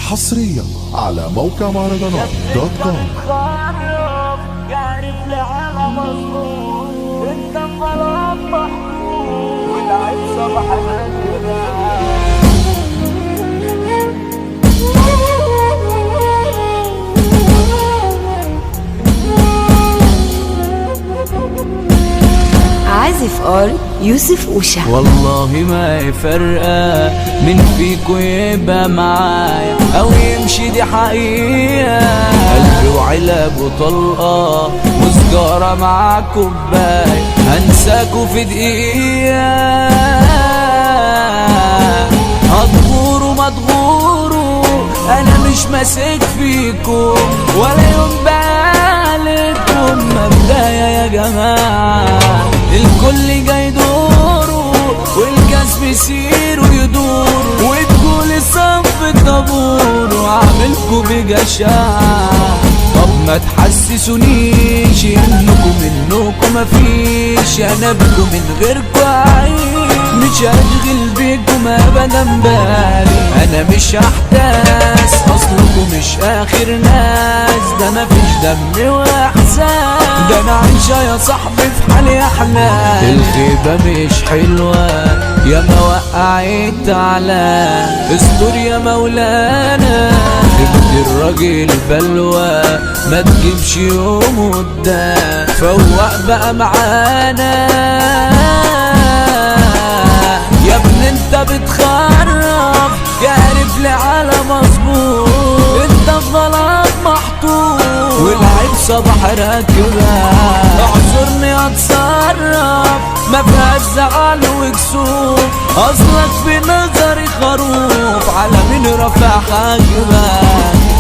حصريا على موقع مهرجانات دوت كوم. يعرف لعالم مظلوم انت خلاص محكوم والعيب صبح عازف ار يوسف أوشا. والله ما يفرقه من فيكو يبقى معايا او يمشي، دي حقيقة. قلبي وعلب وطلقة وسجارة مع كوباية، هنساكوا في دقيقة. هتغوروا ما تغوروا، انا مش ماسك فيكم ولا يوم بالكم. مبدايا يا جماعة الكل جاي يدوروا والكاس بيسير ويدور، وتقول الصف الطابور وعاملكوا بجشاعة. طب ما تحسسونيش انكم منكم مفيش، انا بكم من غيركم عايش. مش هشغل بيكم ابدا بالي، انا مش هحتاس اصلكم مش اخر ناس. ده مفيش دم واحساس، ده انا عايشة يا صاحبي في حالي احلام. الخيبة مش حلوة يا ما وقعت على استر يا مولانا. ابن الراجل بلوى ما تجيبش يوم قدام، فوق بقى معانا يا ابن انت بتخرف. يعرف لي على مظبوط انت في غلط محطوط والعيب صباح راكبة. اعذرني اتصرف ما فيهاش زعل وكسوف، اصلك في نظري خروف على مين رافع حاجبة.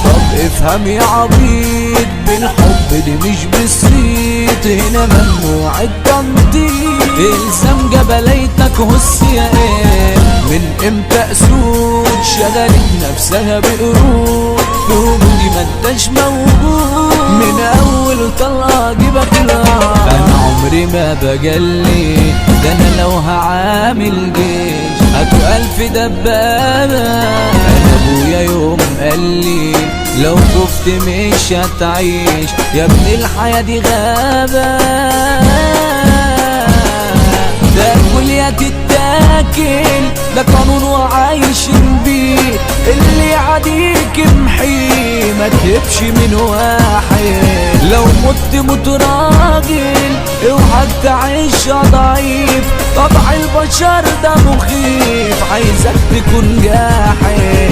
طب افهم يا عبيط بالحب دي مش بالصيت، هنا ممنوع التنطيط. الزم جبليتك هس يا ايه، من امتى اسود شغلت نفسها بقرود. في وجودي ما انتش موجود، من اول طلقه جيبك الارض. انا عمري ما بجلي، ده انا لو هعامل جيش هاتوا 1000 دبابه. انا ابويا يوم قال لي لو خفت مش هتعيش يا ابن الحياه دي غابه. تاكل يا تتاكل ده قانون وعايشين بيه، اللي عاديك امحيه ما تهبش من واحد. لو مت راجل اوعك تعيش ضعيف، طبع البشر ده مخيف عايزك تكون جاحد.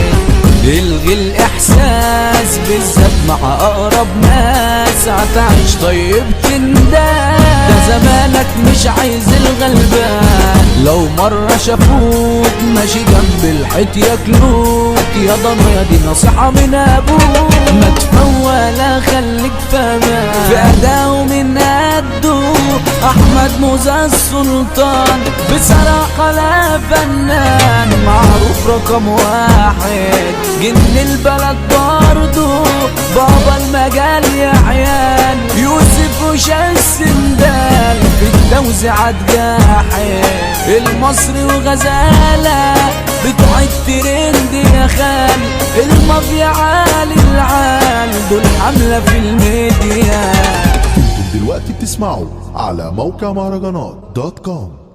الغي الاحساس بالذات مع اقرب ناس، هتعيش طيب تنداس. ده زمانك مش عايز الغلبان، لو مرة شافوك ماشي جنب الحيط ياكلوك. يا ضنايا دي نصيحة من ابوك، ما تفولا خليك فاهم في اداؤه من قده. احمد موزة السلطان بصراحة لا فنان، معروف رقم 1 جن البلد برضو، بابا المجال يا عيال. يوسف وشا السندال في التوزيعات جاحد، المصري وغزالة بتوع الترند يا خال. المافيا عالي العال دول حملة في الميديا. انتم دلوقتي بتسمعوا على موقع مهرجانات دوت كوم.